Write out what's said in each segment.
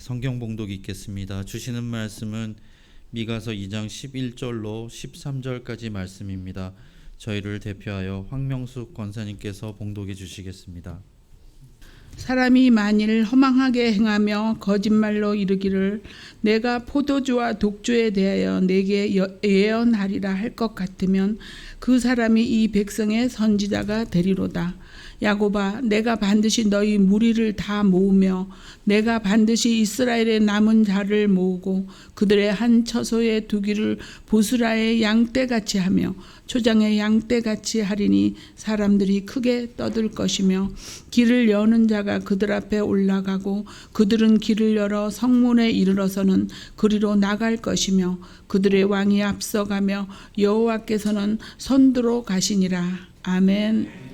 성경 봉독 읽겠습니다. 주시는 말씀은 미가서 2장 11절로 13절까지 말씀입니다. 저희를 대표하여 황명숙 권사님께서 봉독해 주시겠습니다. 사람이 만일 허망하게 행하며 거짓말로 이르기를 내가 포도주와 독주에 대하여 내게 예언하리라 할 것 같으면 그 사람이 이 백성의 선지자가 되리로다. 야곱아, 내가 반드시 너희 무리를 다 모으며 내가 반드시 이스라엘의 남은 자를 모으고 그들의 한 처소에 두기를 보스라의 양떼같이 하며 초장의 양떼같이 하리니 사람들이 크게 떠들 것이며 길을 여는 자가 그들 앞에 올라가고 그들은 길을 열어 성문에 이르러서는 그리로 나갈 것이며 그들의 왕이 앞서가며 여호와께서는 선두로 가시니라. 아멘.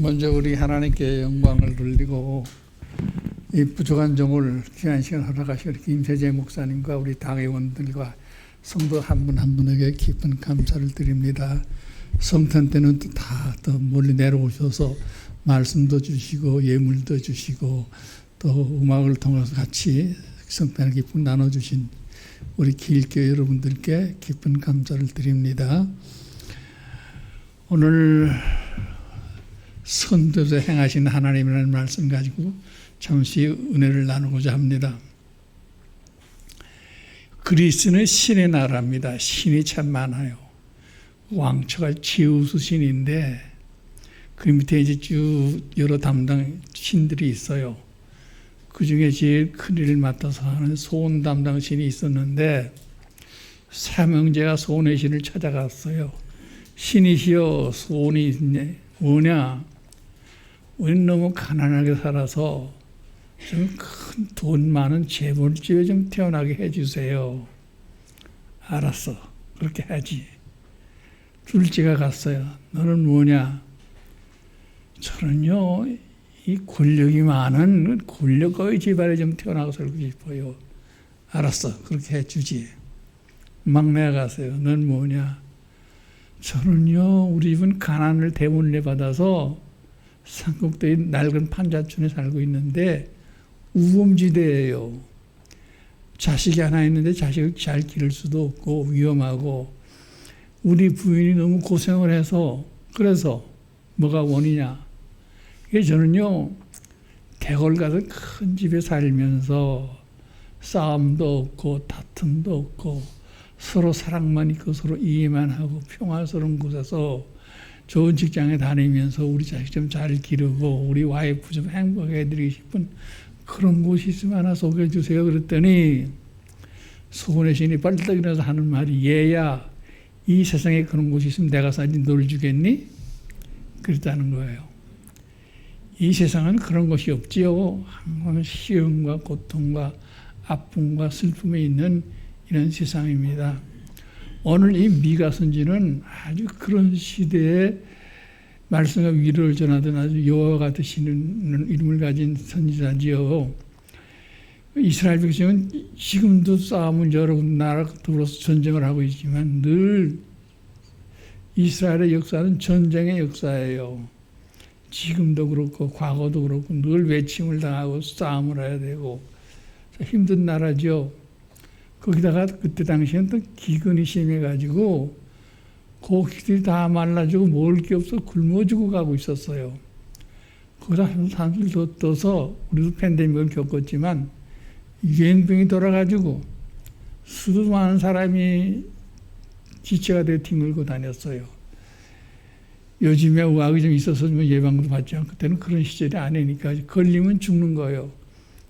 먼저 우리 하나님께 영광을 돌리고 이 부족한 종을 귀한 시간 허락하신 김세재 목사님과 우리 당회원들과 성도 한 분 한 분에게 깊은 감사를 드립니다. 성탄 때는 더 멀리 내려오셔서 말씀도 주시고 예물도 주시고 또 음악을 통해서 같이 성탄의 기쁨 나눠주신 우리 길교회 여러분들께 깊은 감사를 드립니다. 오늘 선도에서 행하신 하나님이라는 말씀 가지고 잠시 은혜를 나누고자 합니다. 그리스는 신의 나라입니다. 신이 참 많아요. 왕초가 제우스 신인데 그 밑에 이제 쭉 여러 담당 신들이 있어요. 그 중에 제일 큰 일을 맡아서 하는 소원 담당 신이 있었는데 삼형제가 소원의 신을 찾아갔어요. 신이시여, 소원이 뭐냐? 우리는 너무 가난하게 살아서 좀 큰 돈 많은 재벌집에 좀 태어나게 해주세요. 알았어, 그렇게 하지. 둘째가 갔어요. 너는 뭐냐? 저는요, 이 권력이 많은 권력의 집안에 좀 태어나고 살고 싶어요. 알았어, 그렇게 해주지. 막내가 갔어요. 넌 뭐냐? 저는요, 우리 집은 가난을 대문을 받아서 산꼭대기 낡은 판자촌에 살고 있는데 우범지대예요. 자식이 하나 있는데 자식을 잘 기를 수도 없고 위험하고 우리 부인이 너무 고생을 해서 그래서 뭐가 원이냐? 이게 저는요, 대궐 가서 큰 집에 살면서 싸움도 없고 다툼도 없고 서로 사랑만 있고 서로 이해만 하고 평화스러운 곳에서 좋은 직장에 다니면서 우리 자식 좀 잘 기르고 우리 와이프 좀 행복하게 해드리고 싶은 그런 곳이 있으면 하나 소개해 주세요. 그랬더니 소원의 신이 빨딱 일어나서 하는 말이 얘야, 이 세상에 그런 곳이 있으면 내가 사지 널 주겠니? 그랬다는 거예요. 이 세상은 그런 것이 없지요. 항상 시험과 고통과 아픔과 슬픔에 있는 이런 세상입니다. 오늘 이 미가 선지는 아주 그런 시대에 말씀과 위로를 전하던 아주 여호와 같으시는 이름을 가진 선지자지요. 이스라엘 백성은 지금도 싸움은 여러 나라 더불어서 전쟁을 하고 있지만 늘 이스라엘의 역사는 전쟁의 역사예요. 지금도 그렇고 과거도 그렇고 늘 외침을 당하고 싸움을 해야 되고 힘든 나라죠. 거기다가 그때 당시에는 또 기근이 심해가지고 고기들이 다 말라지고 먹을 게 없어 굶어 죽어가고 있었어요. 거기다 한술 더 떠서 우리도 팬데믹을 겪었지만 유행병이 돌아가지고 수도 많은 사람이 지체가 되어 뒹굴고 다녔어요. 요즘에 의학이 좀 있어서 좀 예방도 받지만 그때는 그런 시절이 아니니까 걸리면 죽는 거예요.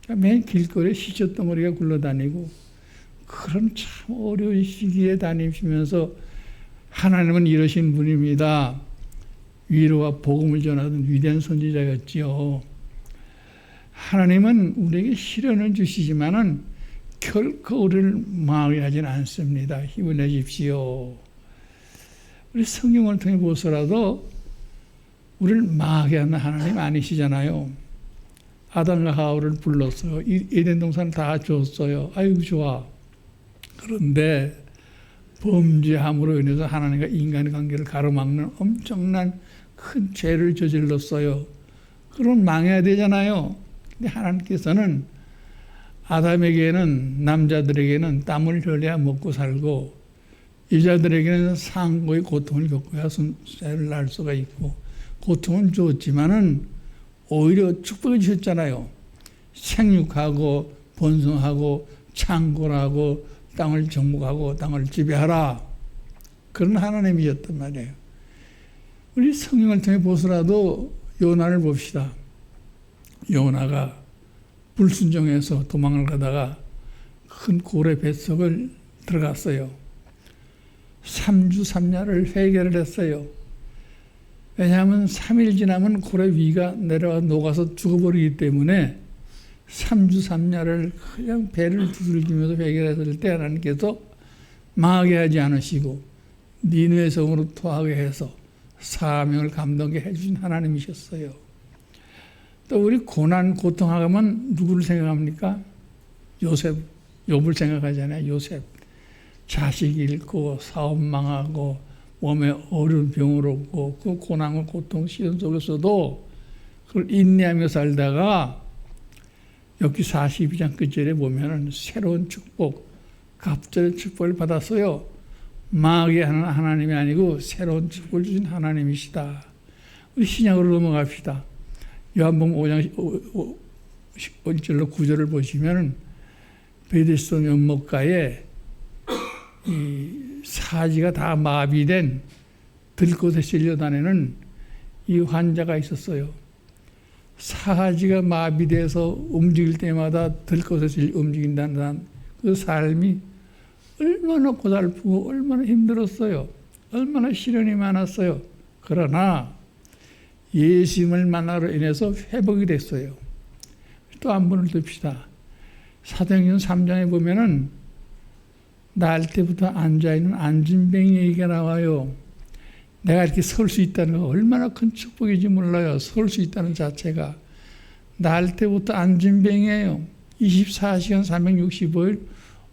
그러니까 맨 길거리에 시체덩어리가 굴러다니고 그런 참 어려운 시기에 다니시면서 하나님은 이러신 분입니다. 위로와 복음을 전하던 위대한 선지자였지요. 하나님은 우리에게 시련을 주시지만은 결코 우리를 망하게 하지는 않습니다. 힘을 내십시오. 우리 성경을 통해 보서라도 우리를 망하게 하는 하나님 아니시잖아요. 아담과 하와를 불렀어요. 에덴 동산을 다 줬어요. 아이고 좋아. 그런데 범죄함으로 인해서 하나님과 인간의 관계를 가로막는 엄청난 큰 죄를 저질렀어요. 그럼 망해야 되잖아요. 근데 하나님께서는 아담에게는 남자들에게는 땀을 흘려야 먹고 살고 여자들에게는 상고의 고통을 겪어야 손자를 낳을 수가 있고 고통은 줬지만은 오히려 축복을 주셨잖아요. 생육하고 번성하고 창궐하고 땅을 정복하고 땅을 지배하라. 그런 하나님이었단 말이에요. 우리 성경을 통해 보서라도 요나를 봅시다. 요나가 불순종해서 도망을 가다가 큰 고래 뱃속을 들어갔어요. 3주 3야를 회개를 했어요. 왜냐하면 3일 지나면 고래 위가 내려가 녹아서 죽어버리기 때문에 3주 3야를 그냥 배를 두들기면서 회개했을 때 하나님께서 망하게 하지 않으시고 니느웨 성으로 토하게 해서 사명을 감당하게 해주신 하나님이셨어요. 또 우리 고난, 고통하면 누구를 생각합니까? 요셉, 욥을 생각하잖아요. 요셉. 자식 잃고 사업 망하고 몸에 어려운 병을 얻고 그 고난과 고통 시련 속에서도 그걸 인내하며 살다가 욥기 42장 끝절에 보면은 새로운 축복, 갑절의 축복을 받았어요. 망하게 하는 하나님이 아니고 새로운 축복을 주신 하나님이시다. 우리 신약으로 넘어갑시다. 요한복음 5장 1절로 9절을 보시면 베데스다 연못가에 이 사지가 다 마비된 들꽃에 실려다니는 이 환자가 있었어요. 사지가 마비돼서 움직일 때마다 들꽃에 움직인다는 그 삶이 얼마나 고달프고 얼마나 힘들었어요. 얼마나 시련이 많았어요. 그러나 예수님을 만나로 인해서 회복이 됐어요. 또 한 번을 듭시다. 사도행전 3장에 보면은 날 때부터 앉아있는 안진뱅이 얘기가 나와요. 내가 이렇게 설 수 있다는 거 얼마나 큰 축복인지 몰라요. 설 수 있다는 자체가. 날 때부터 안진뱅이에요. 24시간 365일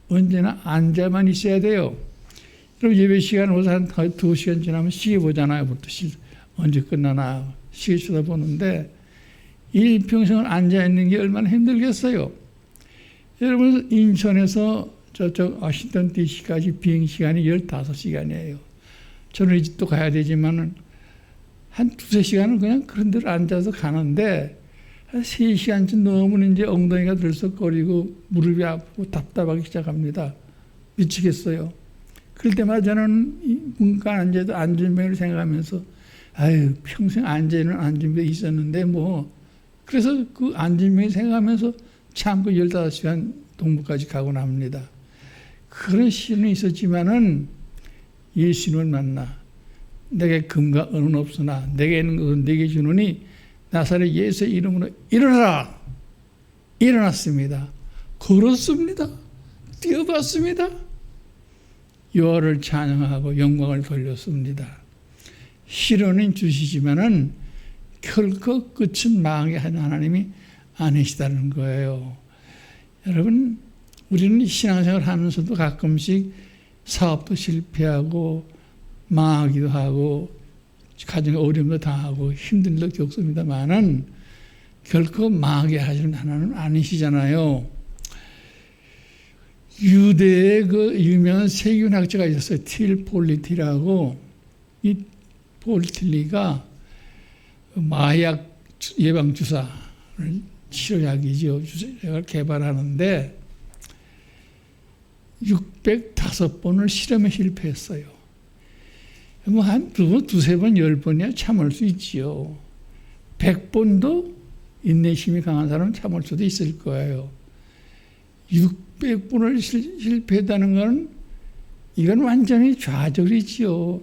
언제나 앉아만 있어야 돼요. 그럼 예배 시간 오서 한 2시간 지나면 시계 보잖아요. 언제 끝나나 시계 쳐다보는데 일평생을 앉아있는 게 얼마나 힘들겠어요. 여러분 인천에서 저쪽 워싱턴 DC까지 비행시간이 15시간이에요. 저는 이 집도 가야 되지만 한 2-3시간은 그냥 그런 데로 앉아서 가는데 한 3시간쯤 넘으면 이제 엉덩이가 들썩거리고 무릎이 아프고 답답하기 시작합니다. 미치겠어요. 그럴 때마다 저는 문간 앉아도 안진뱅이를 생각하면서 아유 평생 앉아있는 안진뱅이 있었는데 뭐 그래서 그 안진뱅이 생각하면서 참고 15시간 동부까지 가곤 합니다. 그런 시련이 있었지만은 예수님을 만나 내게 금과 은은 없으나 내게 있는 것은 내게 주노니 나사렛 예수의 이름으로 일어나라. 일어났습니다. 걸었습니다. 뛰어봤습니다. 여호와를 찬양하고 영광을 돌렸습니다. 시련은 주시지만은 결코 끝은 망하게 하는 하나님이 아니시다는 거예요. 여러분 우리는 신앙생활 하면서도 가끔씩 사업도 실패하고 망하기도 하고 가정에 어려움도 당하고 힘든 일도 겪습니다만은 결코 망하게 하시는 하나님은 아니시잖아요. 유대의 그 유명한 세균학자가 있었어요. 틸 폴리티라고. 이 폴리티가 마약 예방 주사를 치료약이죠. 주사를 개발하는데 605번을 실험에 실패했어요. 뭐 한 2번, 2-3번, 10번이야 참을 수 있지요. 100번도 인내심이 강한 사람은 참을 수도 있을 거예요. 600번을 실패했다는 건 이건 완전히 좌절이지요.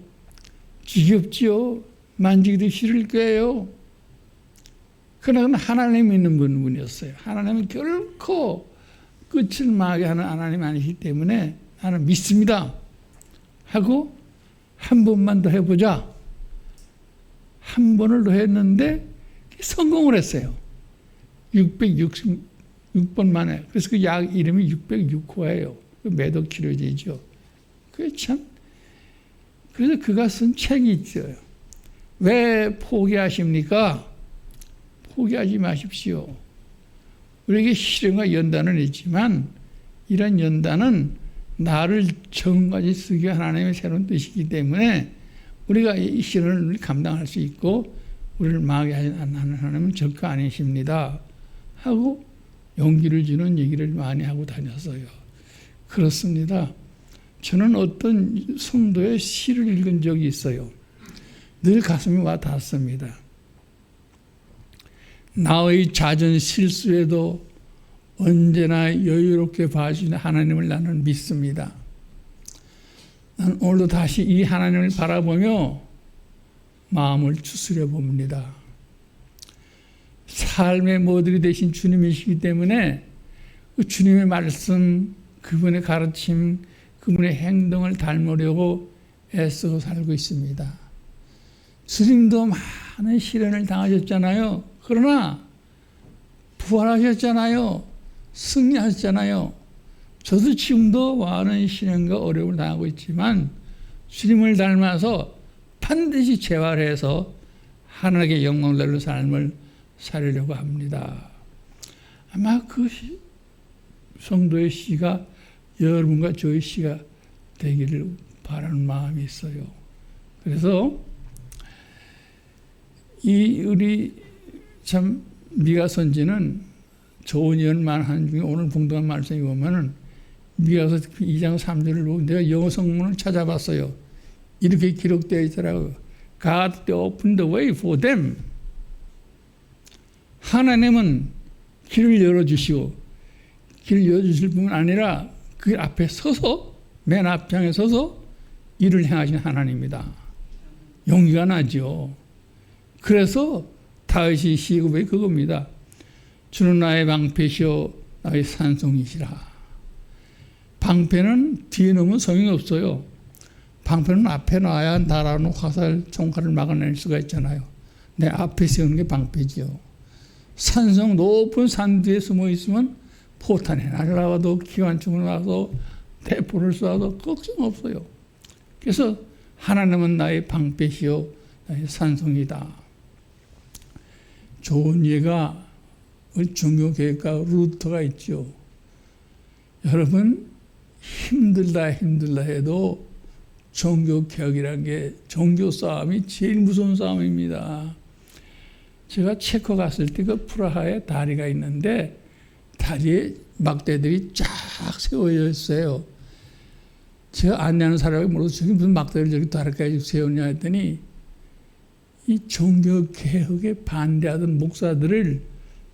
지겹지요. 만지기도 싫을 거예요. 그러나 하나님 믿는 분이었어요. 하나님은 결코 끝을 망하게 하는 하나님 아니기 때문에 나는 믿습니다 하고 한 번만 더 해보자. 한 번을 더 했는데 성공을 했어요. 606번 만에. 그래서 그 약 이름이 606호예요. 매독 치료제죠. 그게 참. 그래서 그가 쓴 책이 있어요. 왜 포기하십니까? 포기하지 마십시오. 우리에게 시련과 연단은 있지만 이런 연단은 나를 정까지 쓰기 하나님의 새로운 뜻이기 때문에 우리가 이 시련을 감당할 수 있고 우리를 망하게 하는 하나님은 절대 아니십니다 하고 용기를 주는 얘기를 많이 하고 다녔어요. 그렇습니다. 저는 어떤 성도의 시를 읽은 적이 있어요. 늘 가슴이 와 닿습니다. 나의 잦은 실수에도 언제나 여유롭게 봐주시는 하나님을 나는 믿습니다. 난 오늘도 다시 이 하나님을 바라보며 마음을 추스려 봅니다. 삶의 모델이 되신 주님이시기 때문에 그 주님의 말씀, 그분의 가르침, 그분의 행동을 닮으려고 애쓰고 살고 있습니다. 주님도 많은 시련을 당하셨잖아요. 그러나 부활하셨잖아요. 승리하셨잖아요. 저도 지금도 많은 시련과 어려움을 당하고 있지만 주님을 닮아서 반드시 재활해서 하나님께 영광을 돌리는 삶을 살려고 합니다. 아마 그 성도의 시가 여러분과 저의 시가 되기를 바라는 마음이 있어요. 그래서 우리 참 미가 선지는 좋은 예언만 하는 중에 오늘 봉독한 말씀이 보면은 미가서 2장 3절을 보고 내가 영어 성문을 찾아봤어요. 이렇게 기록되어 있더라고요. God opened the way for them. 하나님은 길을 열어주시고 길을 열어주실 뿐만 아니라 그 앞에 서서 맨 앞장에 서서 일을 행하신 하나님입니다. 용기가 나죠. 그래서 다윗이 시고백이 그겁니다. 주는 나의 방패시오 나의 산성이시라. 방패는 뒤에 놓으면 소용이 없어요. 방패는 앞에 놔야 날아오는 화살, 총칼을 막아낼 수가 있잖아요. 내 앞에 세우는 게 방패지요. 산성 높은 산 뒤에 숨어 있으면 포탄이 날아와도 기관총을 와서 대포를 쏴도 걱정 없어요. 그래서 하나님은 나의 방패시오 나의 산성이다. 좋은 예가 종교개혁가 루터가 있죠. 여러분 힘들다 해도 종교개혁이라는 게 종교 싸움이 제일 무서운 싸움입니다. 제가 체코 갔을 때 그 프라하에 다리가 있는데 다리에 막대들이 쫙 세워져 있어요. 제가 안내하는 사람이 물어서 저기 무슨 막대를 저기 다리까지 세우냐 했더니 이 종교개혁에 반대하던 목사들을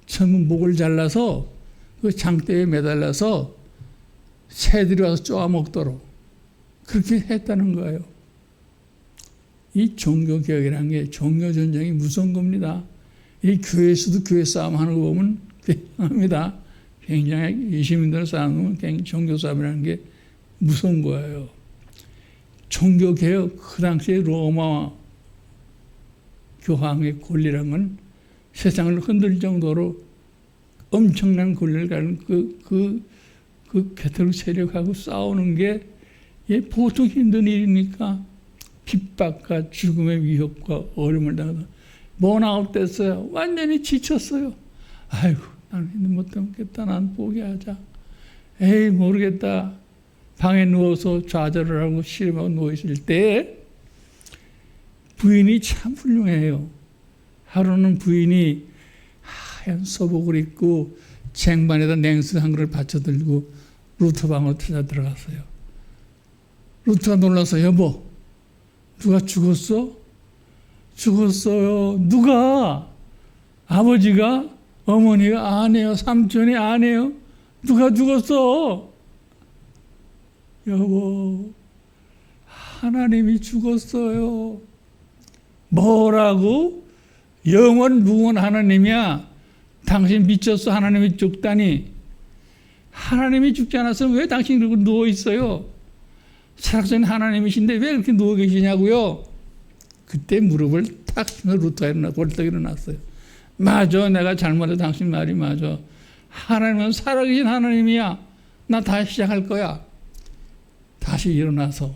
전부 목을 잘라서 그 장대에 매달려서 새들이 와서 쪼아먹도록 그렇게 했다는 거예요. 이 종교개혁이라는 게 종교전쟁이 무서운 겁니다. 이 교회에서도 교회 싸움하는 거 보면 굉장합니다. 굉장히 시민들 싸움은 종교 싸움이라는 게 무서운 거예요. 종교개혁, 그 당시에 로마 교황의 권리라는 건 세상을 흔들 정도로 엄청난 권리를 가진 그 개토릭 세력하고 싸우는 게 보통 힘든 일이니까 핍박과 죽음의 위협과 어려움을 당해서 번아웃 됐어요. 완전히 지쳤어요. 아이고 나는 못 참겠다. 난 포기하자. 에이 모르겠다. 방에 누워서 좌절을 하고 시름하고 누워있을 때 부인이 참 훌륭해요. 하루는 부인이 하얀 소복을 입고 쟁반에다 냉수 한 그릇 받쳐들고 루터 방으로 찾아 들어갔어요. 루터가 놀라서 여보 누가 죽었어? 죽었어요. 누가? 아버지가? 어머니가? 아내요? 삼촌이? 아내요? 누가 죽었어? 여보 하나님이 죽었어요. 뭐라고? 영원 무한 하나님이야. 당신 미쳤어? 하나님이 죽다니. 하나님이 죽지 않았으면 왜 당신이 그러고 누워있어요? 살아계신 하나님이신데 왜 이렇게 누워 계시냐고요? 그때 무릎을 탁 치며 루터가 일어나 벌떡 일어났어요. 맞아, 내가 잘못해. 당신 말이 맞아. 하나님은 살아계신 하나님이야. 나 다시 시작할 거야. 다시 일어나서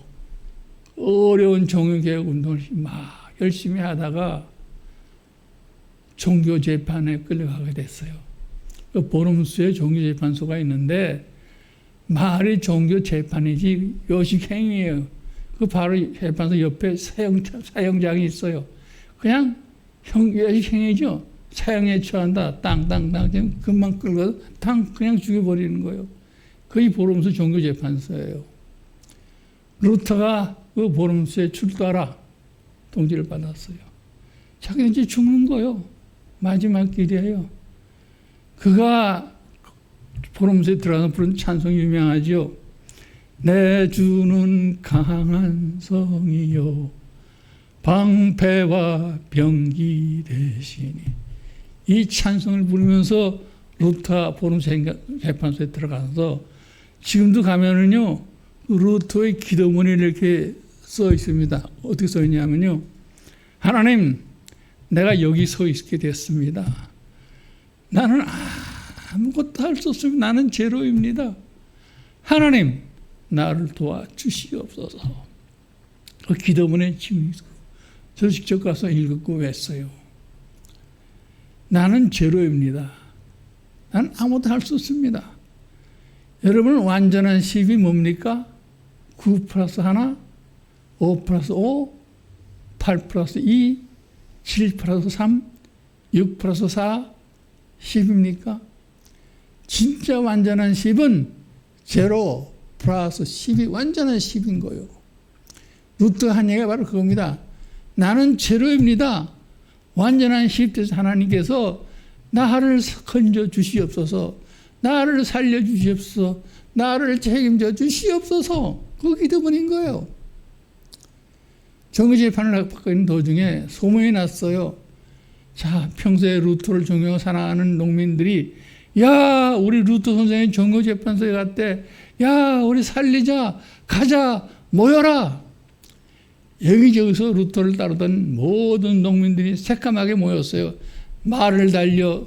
어려운 종교개혁 운동을 막 열심히 하다가 종교재판에 끌려가게 됐어요. 그 보름수에 종교재판소가 있는데 말이 종교재판이지 요식행위예요. 그 바로 재판소 옆에 사형장이 있어요. 그냥 요식행위죠. 사형에 처한다. 땅땅땅 금방 끌고 그냥 죽여버리는 거예요. 그게 보름수 종교재판소예요. 루터가 그 보름수에 출두하라 통지를 받았어요. 자기는 이제 죽는 거예요. 마지막 길이에요. 그가 보름수에 들어가서 부른 찬송이 유명하죠. 내 주는 강한 성이요 방패와 병기 되시니. 이 찬송을 부르면서 루터 보름수 재판소에 들어가서 지금도 가면은요 루터의 기도문이 이렇게 써 있습니다. 어떻게 써 있냐면요. 하나님, 내가 여기 서 있게 됐습니다. 나는 아무것도 할 수 없습니다. 나는 제로입니다. 하나님, 나를 도와주시옵소서. 그 기도문에 지금 저 직접 가서 읽었고 했어요. 나는 제로입니다. 나는 아무것도 할 수 없습니다. 여러분, 완전한 10이 뭡니까? 9 플러스 1, 5 플러스 5, 8 플러스 2, 7 플러스 3, 6 플러스 4, 10입니까? 진짜 완전한 10은 제로 플러스 10이 완전한 10인 거예요. 루트 한 얘기가 바로 그겁니다. 나는 제로입니다. 완전한 10 돼서 하나님께서 나를 건져 주시옵소서, 나를 살려 주시옵소서, 나를 책임져 주시옵소서. 그 기도문인 거예요. 정의재판을 받고 있는 도중에 소문이 났어요. 자, 평소에 루터를 존경하고 사랑하는 농민들이, 야, 우리 루터 선생님 정의재판소에 갔대. 야, 우리 살리자, 가자, 모여라. 여기저기서 루터를 따르던 모든 농민들이 새까맣게 모였어요. 말을 달려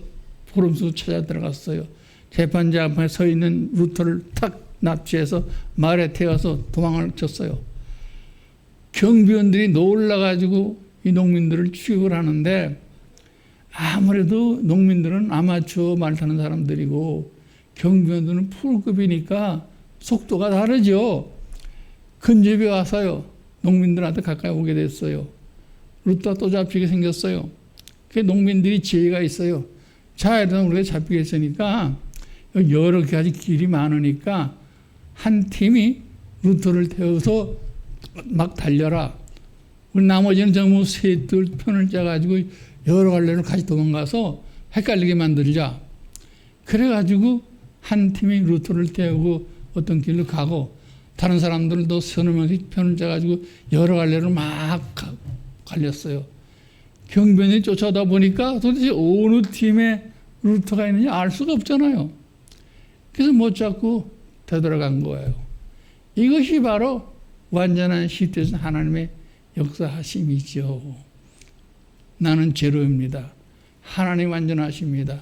포럼수 찾아 들어갔어요. 재판장 앞에 서 있는 루터를 탁 납치해서 말에 태워서 도망을 쳤어요. 경비원들이 놀라가지고 이 농민들을 취급을 하는데, 아무래도 농민들은 아마추어 말 타는 사람들이고 경비원들은 풀급이니까 속도가 다르죠. 근접이 와서요, 농민들한테 가까이 오게 됐어요. 루터가 또 잡히게 생겼어요. 그 농민들이 지혜가 있어요. 자, 일단 우리가 잡히겠으니까 여러 가지 길이 많으니까 한 팀이 루터를 태워서 막 달려라. 우리 나머지는 전부 셋들 편을 짜가지고 여러 갈래로 같이 도망가서 헷갈리게 만들자. 그래가지고 한 팀이 루터를 태우고 어떤 길로 가고, 다른 사람들도 서너 명씩 편을 짜가지고 여러 갈래로 막 갈렸어요. 경비원이 쫓아다 보니까 도대체 어느 팀에 루터가 있는지 알 수가 없잖아요. 그래서 못 잡고 되돌아간 거예요. 이것이 바로 완전한 시대에서 하나님의 역사하심이죠. 나는 제로입니다. 하나님 완전하십니다.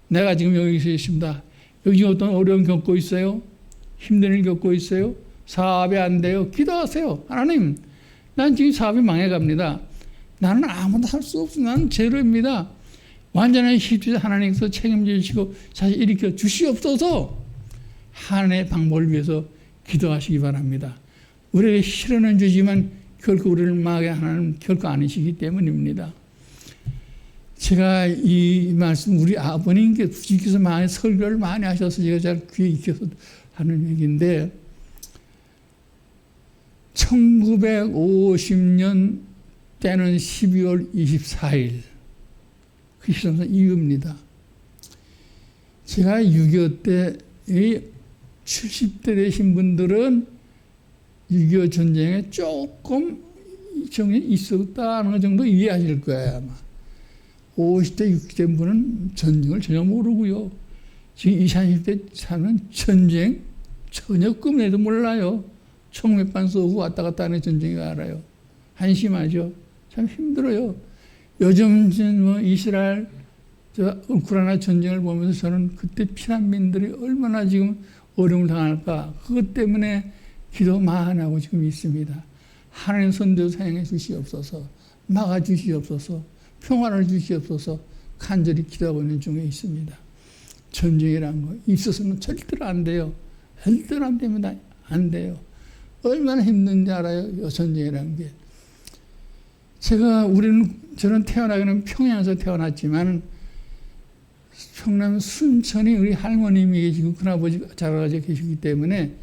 내가 지금 여기서 있습니다. 여기 어떤 어려움 겪고 있어요? 힘든 일 겪고 있어요? 사업이 안 돼요? 기도하세요. 하나님, 난 지금 사업이 망해갑니다. 나는 아무도 할 수 없어. 나는 제로입니다. 완전한 시대에서 하나님께서 책임져 주시고 다시 일으켜 주시옵소서. 하나님의 방법을 위해서 기도하시기 바랍니다. 우리에게 실현은 주지만 결코 우리를 망하게 하나님 결코 아니시기 때문입니다. 제가 이 말씀 우리 아버님께 주님께서 많이 설교를 많이 하셔서 제가 잘 귀에 익혀서 하는 얘기인데, 1950년 때는 12월 24일 그 시점은 이유입니다. 제가 6.25 때 70대 되신 분들은 6.25 전쟁에 조금 정이 있었다는 정도 이해하실 거예요, 아마. 50대, 60대 분은 전쟁을 전혀 모르고요. 지금 20, 30대 사는 전쟁 전혀 꿈에도 몰라요. 총 몇 발 쏘고 왔다 갔다 하는 전쟁이 알아요. 한심하죠. 참 힘들어요. 요즘 뭐 이스라엘, 우크라이나 전쟁을 보면서 저는 그때 피난민들이 얼마나 지금 어려움을 당할까. 그것 때문에 기도 많이 하고 지금 있습니다. 하나님 선대로 사용해 주시옵소서. 막아 주시옵소서. 평화를 주시옵소서. 간절히 기도하고 있는 중에 있습니다. 전쟁이라는 거 있어서는 절대로 안 돼요. 절대로 안 됩니다. 안 돼요. 얼마나 힘든지 알아요, 전쟁이라는 게. 저는 태어나기는 평양에서 태어났지만 평남 순천이 우리 할머님이 계시고 큰아버지가 자라가지고 계시기 때문에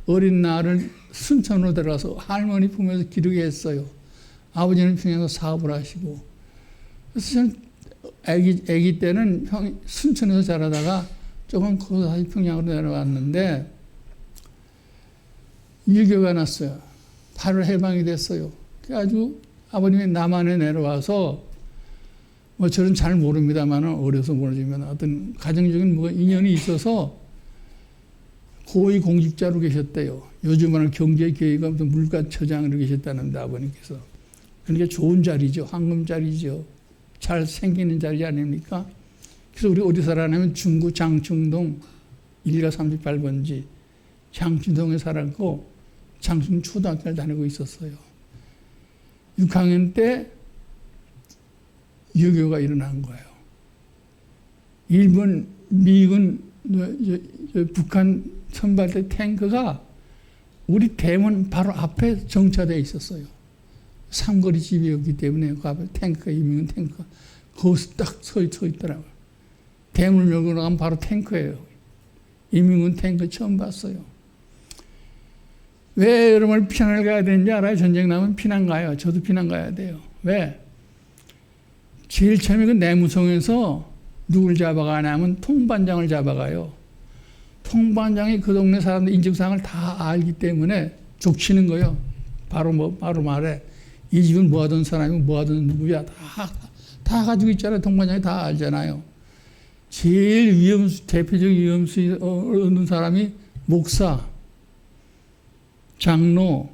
어린 날을 순천으로 들어가서 할머니 품에서 기르게 했어요. 아버지는 평양에서 사업을 하시고. 그래서 저는 아기 때는 순천에서 자라다가 조금 커서 다시 평양으로 내려왔는데 6.25가 났어요. 8월 해방이 됐어요. 그래가지고 아버님이 남한에 내려와서 뭐 저는 잘 모릅니다만 어려서 모르지만 어떤 가정적인 뭐가 인연이 있어서 고위 공직자로 계셨대요. 요즘은 경제계획과 물가처장으로 계셨다는데 아버님께서. 그러니까 좋은 자리죠. 황금 자리죠. 잘 생기는 자리 아닙니까? 그래서 우리 어디 살았냐면 중구 장충동 1가 38번지 장충동에 살았고 장충 초등학교를 다니고 있었어요. 6학년 때 유교가 일어난 거예요. 일본, 미군, 북한 선발대 탱크가 우리 대문 바로 앞에 정차되어 있었어요. 삼거리 집이었기 때문에 그 앞에 탱크가, 이민군 탱크가 거기서 딱 서 있더라고요. 대문을 열고 나가면 바로 탱크예요. 이민군 탱크 처음 봤어요. 왜 여러분 피난을 가야 되는지 알아요? 전쟁 나면 피난 가요. 저도 피난 가야 돼요. 왜? 제일 처음에 그 내무성에서 누굴 잡아가냐면 통반장을 잡아가요. 통반장이 그 동네 사람들 인적사항을 다 알기 때문에 족치는 거예요. 바로 말해. 이 집은 뭐 하던 사람이고 뭐 하던 누구야. 다 가지고 있잖아요. 통반장이 다 알잖아요. 제일 대표적 위험수 얻는 사람이 목사, 장로,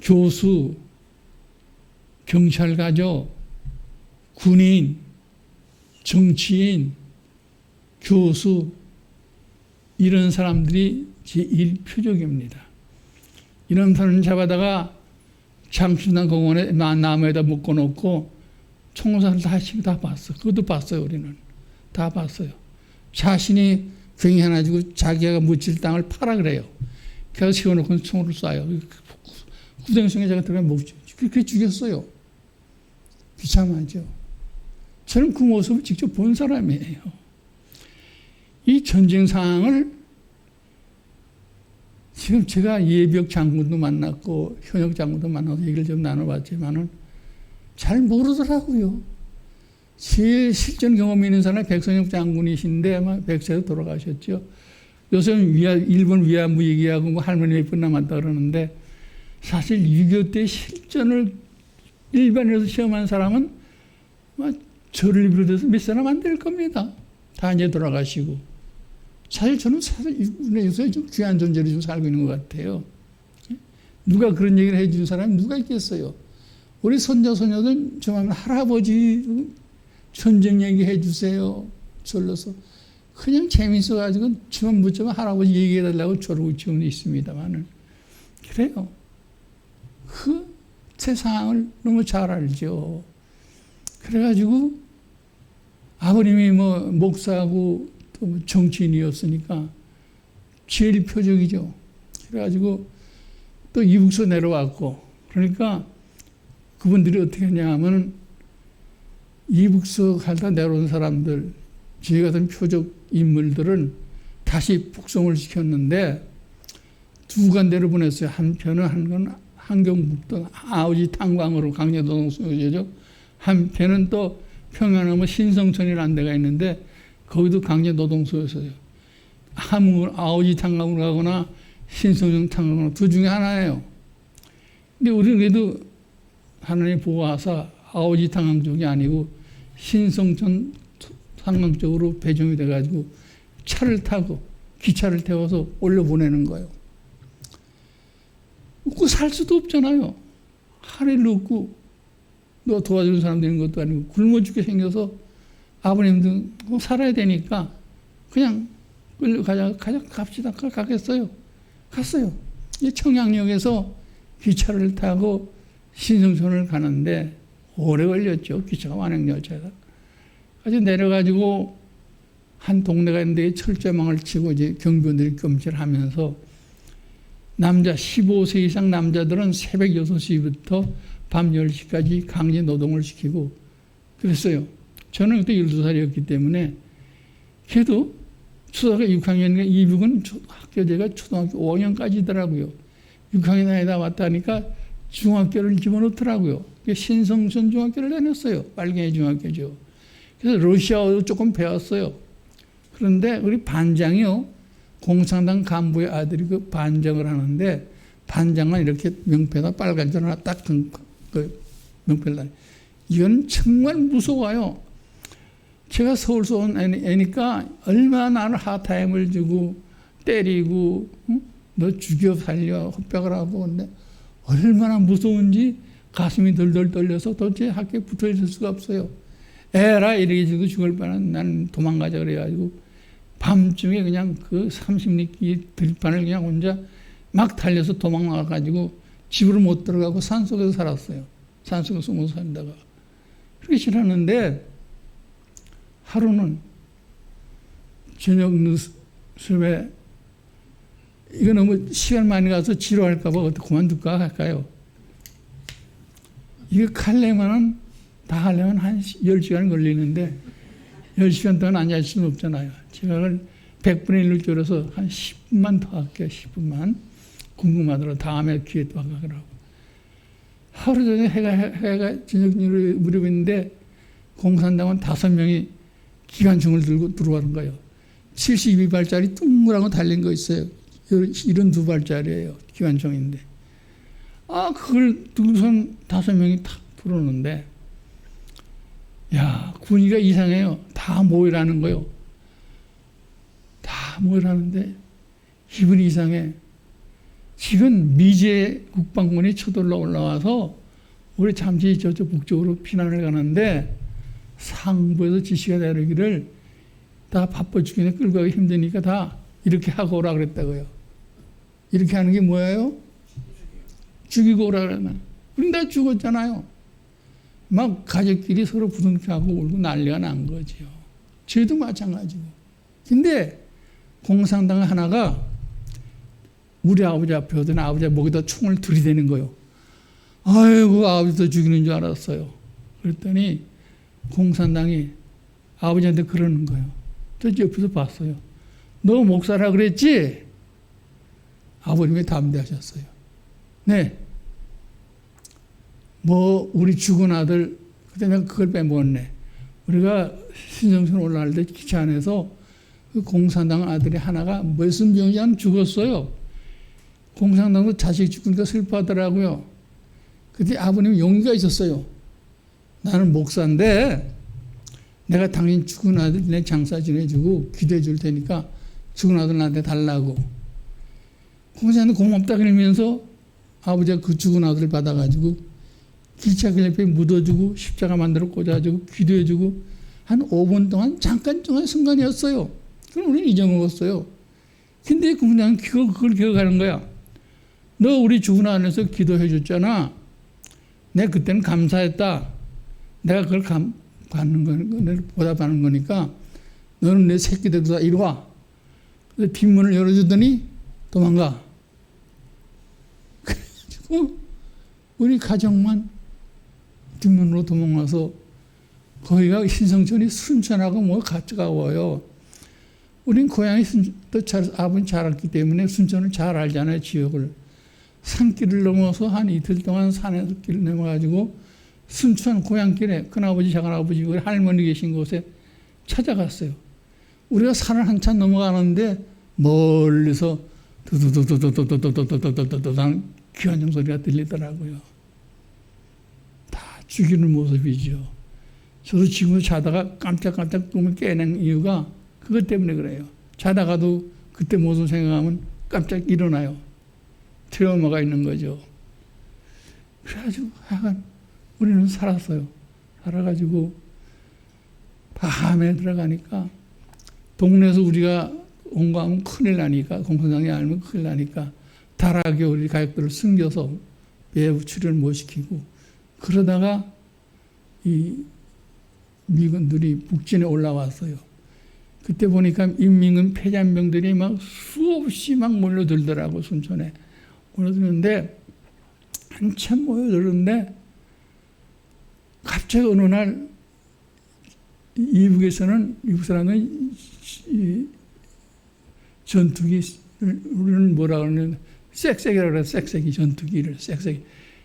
교수, 경찰가족, 군인, 정치인, 교수, 이런 사람들이 제1표적입니다. 이런 사람을 잡아다가 장춘당 공원에 나무에다 묶어놓고 총살을 다 봤어. 그것도 봤어요. 우리는 다 봤어요. 자신이 괭이 하나 주고 자기가 묻힐 땅을 파라 그래요. 그래서 세워놓고 총을 쏴요. 후대성에 제가 들어가면 못 죽였죠. 그렇게 죽였어요. 비참하죠. 저는 그 모습을 직접 본 사람이에요. 이 전쟁 상황을 지금 제가 예비역 장군도 만났고 현역 장군도 만나서 얘기를 좀 나눠봤지만은 잘 모르더라고요. 제일 실전 경험이 있는 사람이 백선엽 장군이신데 아마 백세로 돌아가셨죠. 요새는 일본 위안부 얘기하고 뭐 할머니 몇 분 남았다 그러는데 사실 6.25 때 실전을 일반에서 시험한 사람은 저를 비롯해서 몇 사람 안 될 겁니다. 다 이제 돌아가시고. 사실 저는 요새 좀 귀한 존재로 좀 살고 있는 것 같아요. 누가 그런 얘기를 해준 사람이 누가 있겠어요? 우리 손자손녀들 정말 할아버지 전쟁 얘기 해주세요. 졸라서 그냥 재밌어가지고 주문 붙자면 할아버지 얘기해달라고 저러고 지금 있습니다만은 그래요. 그 세상을 너무 잘 알죠. 그래가지고 아버님이 뭐 목사하고 또 정치인이었으니까 제일 표적이죠. 그래가지고 또 이북서 내려왔고 그러니까 그분들이 어떻게 했냐 하면 이북서 갈다 내려온 사람들 저희 같은 표적 인물들은 다시 북송을 시켰는데 두 간대로 보냈어요. 한 편은 한 건 한경북도 아우지 탄광으로 강제노동소유죠. 한 편은 또 평양하면 신성천이라는 데가 있는데 거기도 강제노동소유소요. 아우지 탄광으로 가거나 신성천 탄광으로 두 중에 하나예요. 근데 우리는 그래도 하나님 보호하사 아우지 탄광 쪽이 아니고 신성천 탄광 쪽으로 배정이 돼가지고 차를 타고 기차를 태워서 올려보내는 거예요. 먹고 살 수도 없잖아요. 하늘을 없고 너 도와주는 사람 되는 것도 아니고 굶어 죽게 생겨서 아버님도 살아야 되니까 그냥 갑시다. 가겠어요. 갔어요. 청양역에서 기차를 타고 신성천을 가는데 오래 걸렸죠. 기차가 완행열차에다. 그래서 내려가지고 한 동네가 있는데 철조망을 치고 이제 경비원들이 검찰하면서 남자 15세 이상 남자들은 새벽 6시부터 밤 10시까지 강제 노동을 시키고 그랬어요. 저는 그때 12살이었기 때문에 그래도 초등학교 6학년이니까 이북은 학교제가 초등학교 5학년까지더라고요. 6학년 다니다 왔다니까 중학교를 집어넣더라고요. 신성천 중학교를 다녔어요. 빨갱이 중학교죠. 그래서 러시아어도 조금 배웠어요. 그런데 우리 반장이요. 공산당 간부의 아들이 그 반장을 하는데 반장만 이렇게 명패에다 빨간 줄 하나 딱 그 명패를 다. 이건 정말 무서워요. 제가 서울서 온 애니까 얼마나 나를 하타임을 주고 때리고 너 죽여 살려 협박을 하고 근데 얼마나 무서운지 가슴이 덜덜 떨려서 도대체 학교에 붙어 있을 수가 없어요. 에라 이래가지고 죽을 뻔한 나는 도망가자 그래가지고 밤중에 그냥 그 30리길 들판을 그냥 혼자 막 달려서 도망가가지고 집으로 못 들어가고 산속에서 살았어요. 산속에 숨어서 산다가. 그렇게 지났는데 하루는 저녁 늦음에 이거 너무 시간 많이 가서 지루할까 봐 어떻게 그만둘까 할까요? 이거 하려면은 다 하려면 한 10시간 걸리는데 10시간 동안 앉아있을 수는 없잖아요. 제가 그걸 100분의 1로 줄여서 한 10분만 더 할게요. 10분만. 궁금하더라고. 다음에 기회 또 하라고. 하루 전에 해가 저녁 무렵인데 공산당원 5명이 기관총을 들고 들어오는 거예요. 72발짜리 둥그라고 달린 거 있어요. 72발짜리예요. 기관총인데. 그걸 두고선 5명이 탁 들어오는데, 야, 분위기가 이상해요. 다 모이라는 거요. 다 모이라는데, 기분이 이상해. 지금 미제 국방군이 쳐들러 올라와서 우리 잠시 저쪽 북쪽으로 피난을 가는데 상부에서 지시가 내리기를 다 바빠 죽겠네 끌고 가기 힘드니까 다 이렇게 하고 오라 그랬다고요. 이렇게 하는 게 뭐예요? 죽이고 오라 그러면 우린 다 죽었잖아요. 막 가족끼리 서로 부둥켜하고 울고 난리가 난 거지요. 저희도 마찬가지고. 근데 공산당 하나가 우리 아버지 앞에 오더니 아버지 목에다 총을 들이대는 거예요. 아이고 아버지도 죽이는 줄 알았어요. 그랬더니 공산당이 아버지한테 그러는 거예요. 저 옆에서 봤어요. 너 목사라 그랬지? 아버님이 담대하셨어요. 네. 우리 죽은 아들, 그때 내가 그걸 빼먹었네. 우리가 신정선 올라갈 때 기차 안에서 그 공산당 아들이 하나가 무슨 병이냐 죽었어요. 공산당도 자식 죽으니까 슬퍼하더라고요. 그때 아버님 용기가 있었어요. 나는 목사인데 내가 당신 죽은 아들 내 장사 지내주고 기도해 줄 테니까 죽은 아들 나한테 달라고. 공산당 고맙다 그러면서 아버지가 그 죽은 아들을 받아가지고 기차 그 옆에 묻어주고 십자가 만들어 꽂아주고 기도해주고 한 5분 동안 잠깐 동안 순간이었어요. 그럼 우리는 잊어먹었어요. 근데 공산당은 그걸 기억하는 거야. 너 우리 죽은 아들에서 기도해 줬잖아. 내가 그때는 감사했다. 내가 그걸 받는 거는 보답하는 거니까 너는 내 새끼들 다 이리 와. 그래서 뒷문을 열어주더니 도망가. 그래가지고 우리 가족만 뒷문으로 도망가서 거기가 신성천이 순천하고 뭐 가까워요. 우린 고향이 아버지 잘 알기 때문에 순천을 잘 알잖아요. 지역을. 산길을 넘어서 한 이틀 동안 산에서 길을 넘어가지고 순천 고향길에 큰아버지 작은아버지 우리 할머니 계신 곳에 찾아갔어요. 우리가 산을 한참 넘어가는데 멀리서 두두두두두두두두두두두두두 기관총 소리가 들리더라고요. 다 죽이는 모습이죠. 저도 지금도 자다가 깜짝깜짝 꿈을 깨는 이유가 그것 때문에 그래요. 자다가도 그때 모습 생각하면 깜짝 일어나요. 트라우마가 있는 거죠. 그래가지고 하여간 우리는 살았어요. 살아가지고 밤에 들어가니까 동네에서 우리가 온 거 하면 큰일 나니까 공산당이 알면 큰일 나니까 달하게 우리 가족들을 숨겨서 배후 출연을 못 시키고 그러다가 이 미군들이 북진에 올라왔어요. 그때 보니까 인민군 폐잔병들이 막 수없이 막 몰려들더라고 순천에. 몰려드는데 한참 모여들었는데 갑자기 어느 날 이북 사람은 전투기 우리는 뭐라 그러냐면 쌕쌕이라고 그래요. 쌕쌕이 전투기를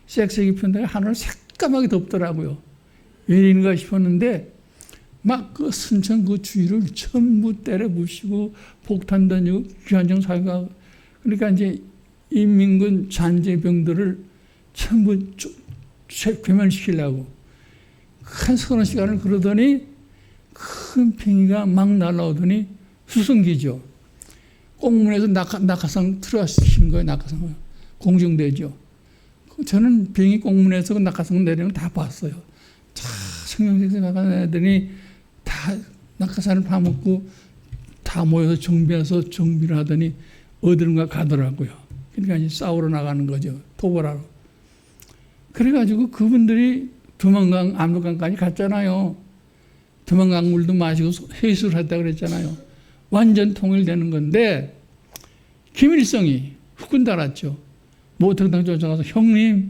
쌕쌕이 편다가 하늘을 새까맣게 덮더라고요. 왜 이런가 싶었는데 막 그 순천 그 주위를 전부 때려 부시고 폭탄 던지고 기관총 사격하고 그러니까 이제 인민군 잔재병들을 전부 괴멸시키려고 한 서너 시간을 그러더니 큰 팽이가 막 날아오더니 수송기죠. 공문에서 낙하산 틀어시키는 거예요. 낙하산 공중대죠. 저는 비행기 공문에서 그 낙하산 내리는 거 다 봤어요. 자, 성령에서 낙하산 애들이 다 낙하산을 파먹고 다 모여서 정비를 하더니 어디론가 가더라고요. 그러니까 이제 싸우러 나가는 거죠. 토벌하러. 그래가지고 그분들이 두만강, 압록강까지 갔잖아요. 두만강 물도 마시고 회수를 했다 그랬잖아요. 완전 통일되는 건데 김일성이 후군 달았죠. 모택당 쫓아가서 형님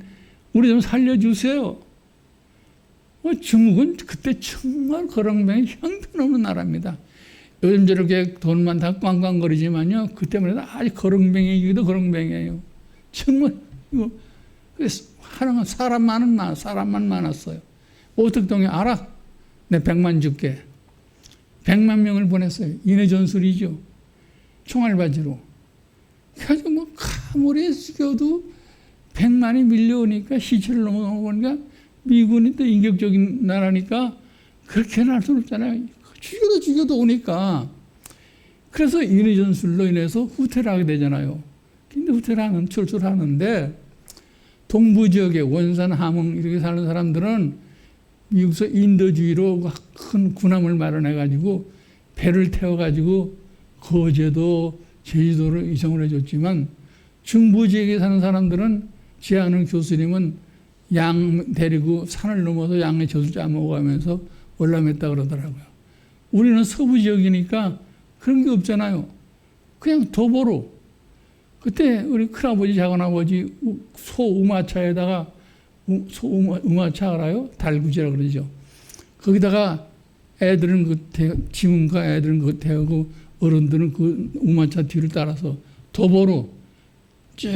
우리 좀 살려주세요. 중국은 그때 정말 거렁뱅이 형편없는 나라입니다. 요즘 저렇게 돈만 다 꽝꽝거리지만요. 그때만 해도 아주 거렁뱅이기도 거렁뱅이에요. 정말 이거 하나가 사람만 많았어요. 모택동에 알아? 내 100만 줄게. 100만 명을 보냈어요. 인해 전술이죠. 총알바지로. 그래가지고 뭐 가물에 숙여도 100만이 밀려오니까 시체를 넘어오니까 미군이 또 인격적인 나라니까 그렇게는 할 수는 없잖아요. 죽여도 오니까. 그래서 인해 전술로 인해서 후퇴를 하게 되잖아요. 근데 후퇴를 출출하는데 동부 지역에 원산, 함흥 이렇게 사는 사람들은 미국에서 인도주의로 큰 군함을 마련해가지고 배를 태워가지고 거제도, 제주도를 이송을 해줬지만 중부 지역에 사는 사람들은 제 아는 교수님은 양 데리고 산을 넘어서 양의 젖을 짜먹어가면서 월남했다 그러더라고요. 우리는 서부 지역이니까 그런 게 없잖아요. 그냥 도보로. 그때 우리 큰아버지, 작은아버지 소우마차에다가 우마차 알아요? 달구지라 그러죠. 거기다가 애들은 지문과 애들은 그 태우고 어른들은 그 우마차 뒤를 따라서 도보로 쭉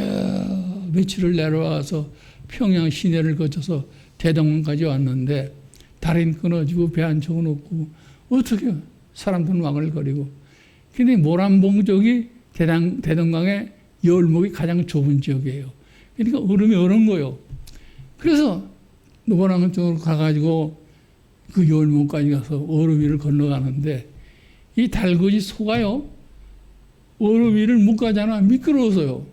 며칠을 내려와서 평양 시내를 거쳐서 대동강까지 왔는데 다리는 끊어지고 배 한 척은 없고 어떻게 사람들은 와글거리고. 근데 모란봉 쪽이 대동강의 열목이 가장 좁은 지역이에요. 그러니까 얼음이 얼은 거예요. 그래서 모란봉 쪽으로 가가지고 그 열목까지 가서 얼음 위를 건너가는데 이 달구지 소가요 얼음 위를 못 가잖아. 미끄러워서요.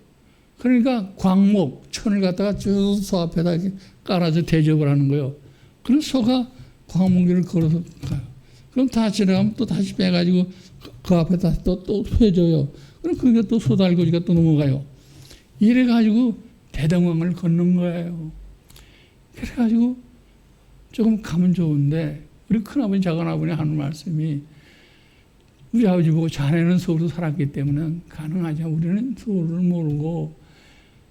그러니까 광목, 천을 갖다가 쭉 소 앞에다 이렇게 깔아서 대접을 하는 거예요. 그럼 소가 광목길을 걸어서 가요. 그럼 다 지나가면 또 다시 빼가지고 그 앞에다 또 회줘요. 그럼 그게 또 소달구지가 또 넘어가요. 이래가지고 대동강을 걷는 거예요. 그래가지고 조금 가면 좋은데 우리 큰아버지, 작은아버지 하는 말씀이 우리 아버지 보고 자네는 서울에서 살았기 때문에 가능하지. 우리는 서울을 모르고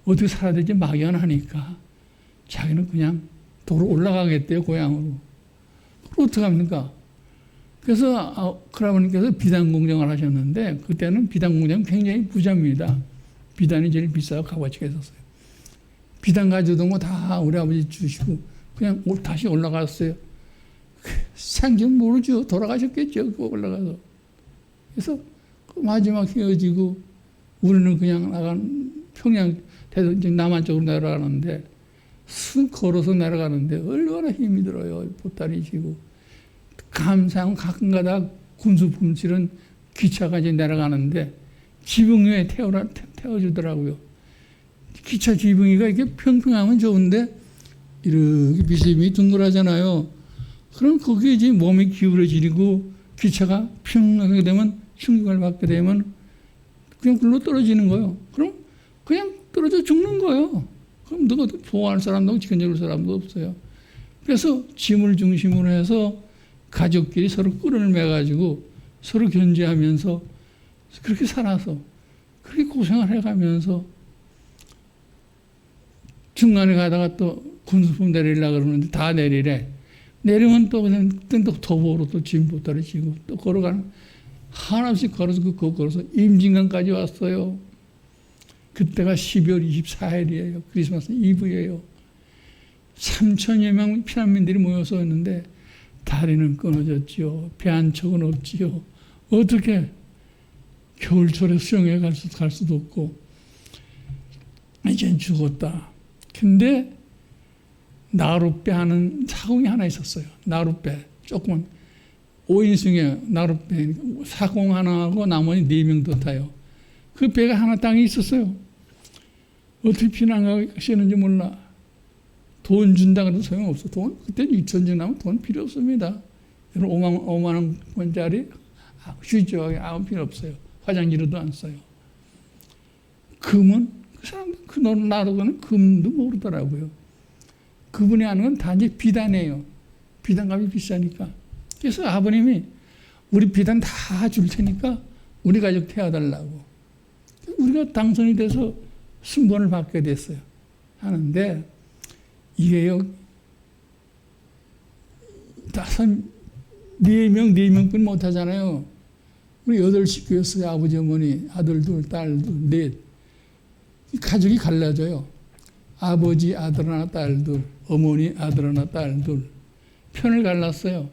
어떻게 살아야 될지 막연하니까 자기는 그냥 도로 올라가겠대요, 고향으로. 그럼 어떡합니까? 그래서 큰아버님께서 비단 공장을 하셨는데 그때는 비단 공장은 굉장히 부자입니다. 비단이 제일 비싸고 값어치가 있었어요. 비단 가져오던 거 다 우리 아버지 주시고 그냥 다시 올라갔어요. 생전 모르죠. 돌아가셨겠죠. 올라가서. 그래서 마지막 헤어지고 우리는 그냥 평양 남한 쪽으로 내려가는데 걸어서 내려가는데 얼마나 힘이 들어요. 보따리 지고. 감상 가끔가다 군수품 실은 기차가 이제 내려가는데 지붕 위에 태워주더라고요. 기차 지붕이가 이렇게 평평하면 좋은데 이렇게 비스듬히 둥글하잖아요. 그럼 거기에 이제 몸이 기울어지고 기차가 평하게 되면 충격을 받게 되면 그냥 굴러 떨어지는 거예요. 그럼 그냥 떨어져 죽는 거예요. 그럼 누가 보호할 사람도 지켜줄 사람도 없어요. 그래서 짐을 중심으로 해서 가족끼리 서로 끈을 매가지고 서로 견제하면서 그렇게 살아서 그렇게 고생을 해가면서 중간에 가다가 또 군수품 내리려고 그러는데 다 내리래. 내리면 또 그냥 또 도보로 또 짐 보따리 지고 또 걸어가는 한없이 걸어서 걸어서 임진강까지 왔어요. 그때가 12월 24일이에요. 크리스마스 이브예요. 3천여 명 피난민들이 모여서 있는데 다리는 끊어졌지요. 배 한 척은 없지요. 어떻게 겨울철에 수영회 갈 수도 없고 이젠 죽었다. 근데 나룻배 하는 사공이 하나 있었어요. 나룻배 조그만 5인승에 나룻배 사공 하나하고 나머지 4명 더 타요. 그 배가 하나 땅에 있었어요. 어떻게 피난 가시는지 몰라. 돈 준다 그래도 소용없어. 돈 그때 2,000원 나면 돈 필요 없습니다. 5만 원짜리 휴지하게 아무 필요 없어요. 화장지로도 안 써요. 금은 그 사람들 그 나로는 금도 모르더라고요. 그분이 하는 건 단지 비단이에요. 비단값이 비싸니까. 그래서 아버님이 우리 비단 다 줄 테니까 우리 가족 태워달라고. 우리가 당선이 돼서 승본을 받게 됐어요. 하는데 이게요, 4명뿐 못하잖아요. 우리 8식구였어요. 아버지, 어머니, 아들 둘, 딸 둘, 넷. 가족이 갈라져요. 아버지, 아들 하나, 딸 둘, 어머니, 아들 하나, 딸 둘. 편을 갈랐어요.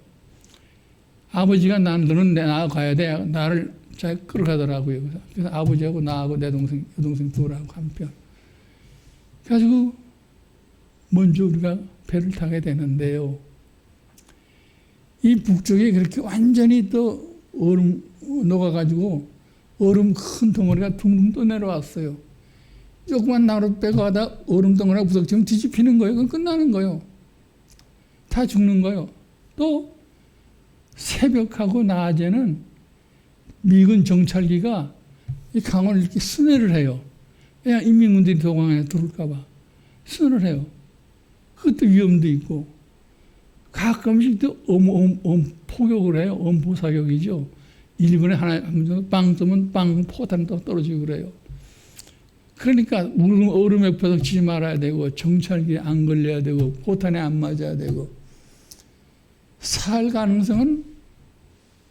아버지가 너는 나가야 돼. 나를 잘 끌어가더라고요. 그래서 아버지하고 나하고 내 동생, 여동생 둘하고 한 편. 그래가지고 먼저 우리가 배를 타게 되는데요. 이 북쪽에 그렇게 완전히 또 얼음 녹아가지고 얼음 큰 덩어리가 둥둥 떠내려왔어요. 조그만 나루 빼고 가다 얼음 덩어리가 부닥치면 뒤집히는 거예요. 그건 끝나는 거예요. 다 죽는 거예요. 또 새벽하고 낮에는 미군 정찰기가 이 강을 이렇게 순회를 해요. 그냥 인민군들이 도강에 들어올까 봐 순회를 해요. 그것도 위험도 있고 가끔씩 또 포격을 해요. 엄포사격이죠. 1분에 하나 빵 뜨면 빵 포탄 또 떨어지고 그래요. 그러니까 얼음에 부닥치지 말아야 되고 정찰기에 안 걸려야 되고 포탄에 안 맞아야 되고 살 가능성은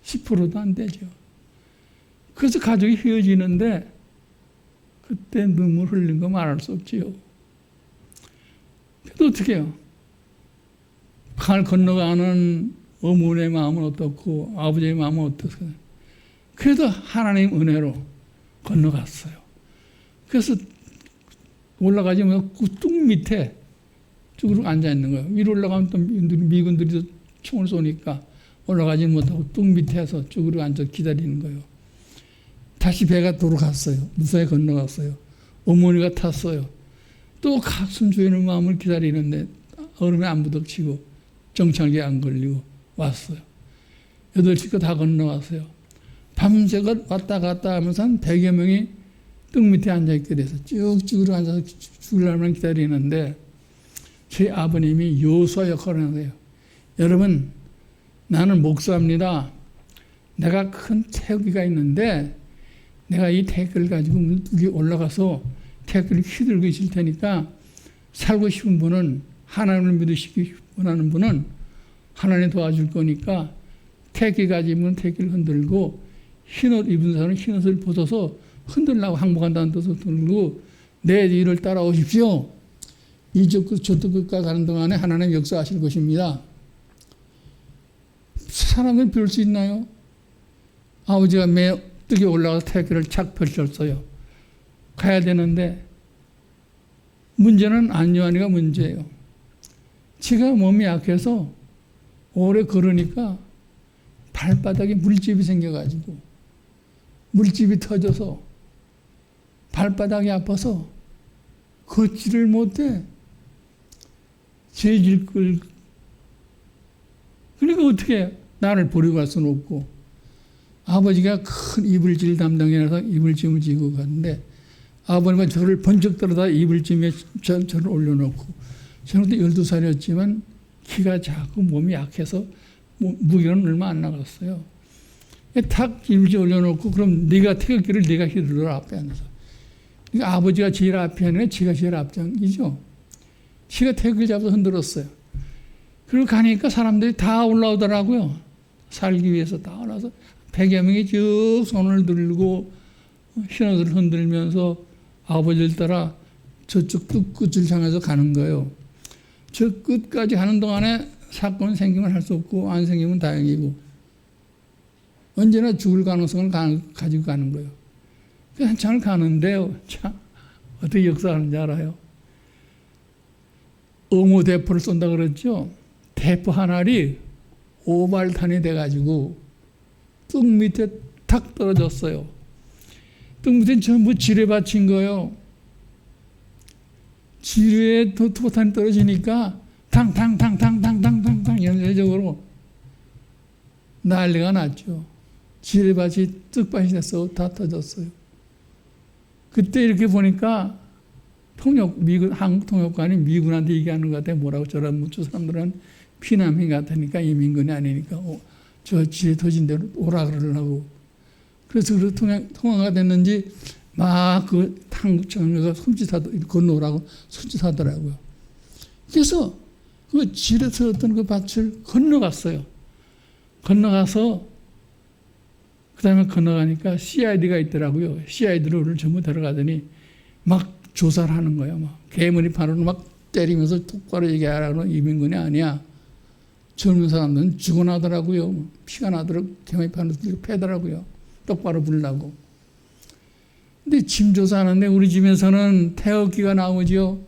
10%도 안 되죠. 그래서 가족이 헤어지는데 그때 눈물 흘린 거 말할 수 없지요. 그래도 어떻게 해요? 강을 건너가는 어머니의 마음은 어떻고 아버지의 마음은 어떻고 그래도 하나님 은혜로 건너갔어요. 그래서 올라가지 못하고 뚝 밑에 쭉 앉아있는 거예요. 위로 올라가면 또 미군들이 총을 쏘니까 올라가지 못하고 뚝 밑에서 쭉 앉아 기다리는 거예요. 다시 배가 돌아갔어요. 무사히 건너갔어요. 어머니가 탔어요. 또 가슴 조이는 마음을 기다리는데 얼음에 안 부닥치고 정찰기에 안 걸리고 왔어요. 8식구 다 건너갔어요. 밤새가 왔다 갔다 하면서 한 100여 명이 뚝 밑에 앉아있게 돼서 쭉쭉 앉아서 죽으려면 기다리는데 저희 아버님이 요수와 역할을 하는 거예요. 여러분, 나는 목사입니다. 내가 큰 태극기가 있는데 내가 이 태극기를 가지고 여기 올라가서 태극기를 휘둘고 있을 테니까 살고 싶은 분은 하나님을 믿으시기 원하는 분은 하나님 도와줄 거니까 태극기 가지면 태극기를 흔들고 흰옷 입은 사람은 흰옷을 벗어서 흔들라고 항복한다는 뜻으로 들고 내 뒤를 따라오십시오. 이쪽 끝 저쪽 끝까 가는 동안에 하나님 역사하실 것입니다. 사람들 별 수 있나요? 아버지가 매 뜨게 올라가서 태극기를 착 펼쳤어요. 가야 되는데 문제는 안요한이가 문제예요. 제가 몸이 약해서 오래 걸으니까 발바닥에 물집이 생겨가지고 물집이 터져서 발바닥이 아파서 걷지를 못해. 재질끌. 그러니까 어떻게 나를 버리고 갈 수는 없고 아버지가 큰 이불질 담당이라서 이불짐을 지고 갔는데 아버님은 저를 번쩍 들어다 이불짐에 저를 올려놓고 저는 그때 12살이었지만 키가 작고 몸이 약해서 무게는 얼마 안 나갔어요. 탁 이불짐 올려놓고 그럼 네가 태극기를 네가 휘둘러라 앞에 앉아서. 그러니까 아버지가 제일 앞에 아니라 지가 제일 앞장이죠. 지가 태극기를 잡아서 흔들었어요. 그리고 가니까 사람들이 다 올라오더라고요. 살기 위해서 다 올라와서 100여 명이 쭉 손을 들고 흰옷을 흔들면서 아버지를 따라 저쪽 끝을 향해서 가는 거예요. 저 끝까지 가는 동안에 사건이 생기면 할 수 없고 안 생기면 다행이고 언제나 죽을 가능성을 가지고 가는 거예요. 한참을 가는데요. 참 어떻게 역사하는지 알아요? 어모 대포를 쏜다 그랬죠. 대포 한 알이 오발탄이 돼가지고 뚝 밑에 탁 떨어졌어요. 뚝 밑에 전부 지뢰밭인 거예요. 지뢰에 포탄이 떨어지니까 탕탕탕탕탕탕탕탕 연쇄적으로 난리가 났죠. 지뢰밭이 떡밭이 됐어. 다 터졌어요. 그때 이렇게 보니까 한국 통역관이 미군한테 얘기하는 것 같아. 뭐라고 저 사람들은 피난민 같으니까 이민군이 아니니까 저 지뢰 터진 대로 오라 그러려고. 그래서 그 통화가 됐는지 막 그 한국 정부가 건너오라고 손짓하더라고요. 그래서 그 지뢰 터졌던 그 밭을 건너갔어요. 건너가서 그다음에 건너가니까 CID가 있더라고요. CID를 전부 데려가더니 막 조사를 하는 거예요. 막 개머리판으로 막 때리면서 똑바로 얘기하라고. 이민군이 아니야. 젊은 사람들은 죽어나더라고요. 피가 나더라고. 개머리판으로 패더라고요. 똑바로 부르려고. 근데 짐 조사하는데 우리 집에서는 태극기가 나오죠.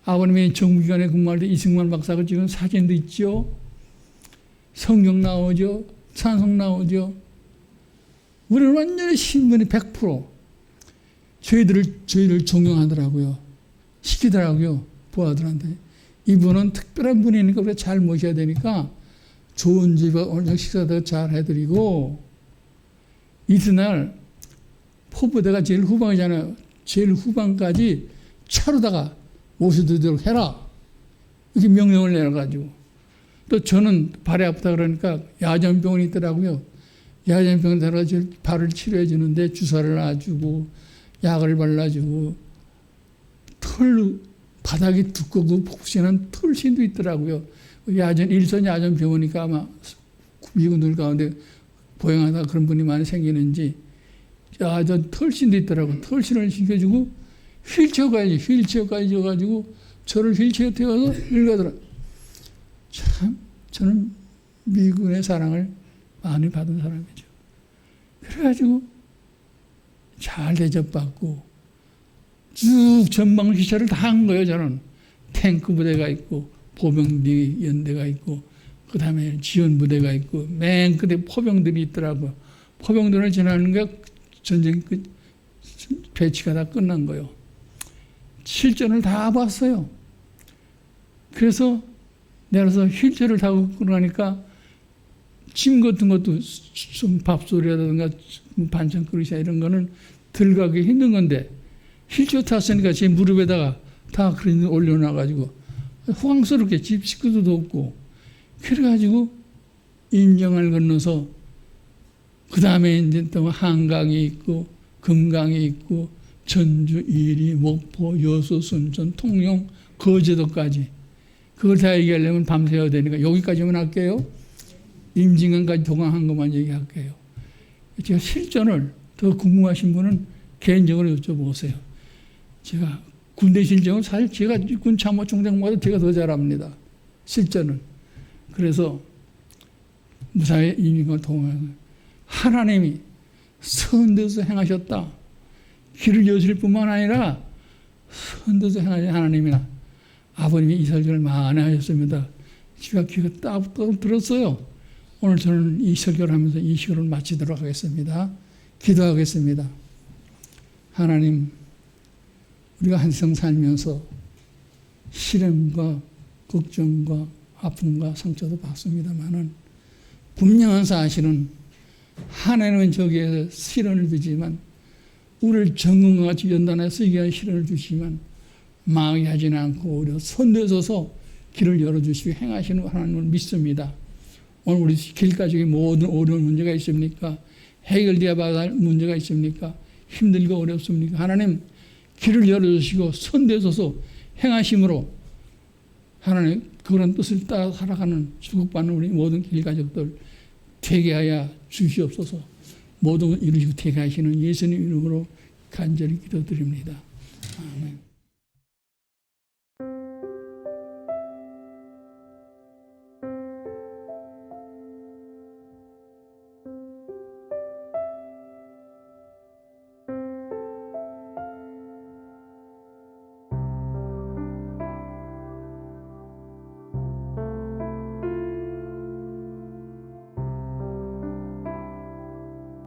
아버님이 정부기관에 근무할 때 이승만 박사가 찍은 사진도 있죠. 성경 나오죠. 찬송 나오죠. 우리는 완전히 신분이 100% 저희를 존경하더라고요. 시키더라고요. 부하들한테. 이분은 특별한 분이니까 우리가 잘 모셔야 되니까 좋은 집에 오늘 식사도 잘 해드리고, 이튿날 포부대가 제일 후방이잖아요. 제일 후방까지 차로다가 모셔드리도록 해라. 이렇게 명령을 내려가지고. 또 저는 발이 아프다 그러니까 야전병원이 있더라고요. 야전병원 데려가서 발을 치료해 주는데 주사를 놔주고 약을 발라주고, 바닥이 두껍고 폭신한 털신도 있더라고요. 일선 야전병원이니까 아마 미군들 가운데 보행하다 그런 분이 많이 생기는지 야전 털신도 있더라고요. 털신을 시켜주고 휠체어까지 줘가지고 저를 휠체어 태워서 일가더라. 참 저는 미군의 사랑을 많이 받은 사람이죠. 그래가지고 잘 대접받고 쭉 전방 시설을 다 한 거예요. 저는 탱크 부대가 있고 보병대 연대가 있고 그 다음에 지원 부대가 있고 맨 끝에 포병들이 있더라고요. 포병들을 지나는 게 전쟁 배치가 다 끝난 거예요. 실전을 다 봤어요. 그래서 내려서 휠체어를 타고 끌어가니까 짐 같은 것도 좀 밥소리라든가 반찬 그릇이나 이런 거는 들어가기 힘든 건데 휠체어 탔으니까 제 무릎에다가 다 그런 올려놔가지고 호황스럽게 집 식구도 없고, 그래가지고 임정을 건너서 그 다음에 이제 또 한강이 있고 금강이 있고 전주, 이리, 목포, 여수, 순천, 통영, 거제도까지 그걸 다 얘기하려면 밤새야 되니까 여기까지만 할게요. 임진강까지 동항한 것만 얘기할게요. 제가 실전을 더 궁금하신 분은 개인적으로 여쭤보세요. 제가 군대 실전은 사실 제가 군 참모총장보다 제가 더 잘합니다. 실전은. 그래서 무사히 임진강을 통하는 하나님이 선대서 행하셨다. 길을 여실 뿐만 아니라 선대서 행하신 하나님이나 아버님이 이 설교를 많이 하셨습니다. 제가 귀가 따뜻 들었어요. 오늘 저는 이 설교를 하면서 이 시간을 마치도록 하겠습니다. 기도하겠습니다. 하나님, 우리가 한 생 살면서 시련과 걱정과 아픔과 상처도 받습니다만은 분명한 사실은 하나님은 저기에 시련을 주지만 우리를 정금과 같이 연단해서 이게 시련을 주시지만 망하지는 않고 오히려 선대서서 길을 열어주시고 행하시는 하나님을 믿습니다. 오늘 우리 길가족에 모든 어려운 문제가 있습니까? 해결되어야 할 문제가 있습니까? 힘들고 어렵습니까? 하나님 길을 열어주시고 선대서서 행하심으로 하나님 그런 뜻을 따라 살아가는 축복받는 우리 모든 길가족들 되게 하여 주시옵소서. 모든 걸 이루시고 되게 하시는 예수님 이름으로 간절히 기도드립니다.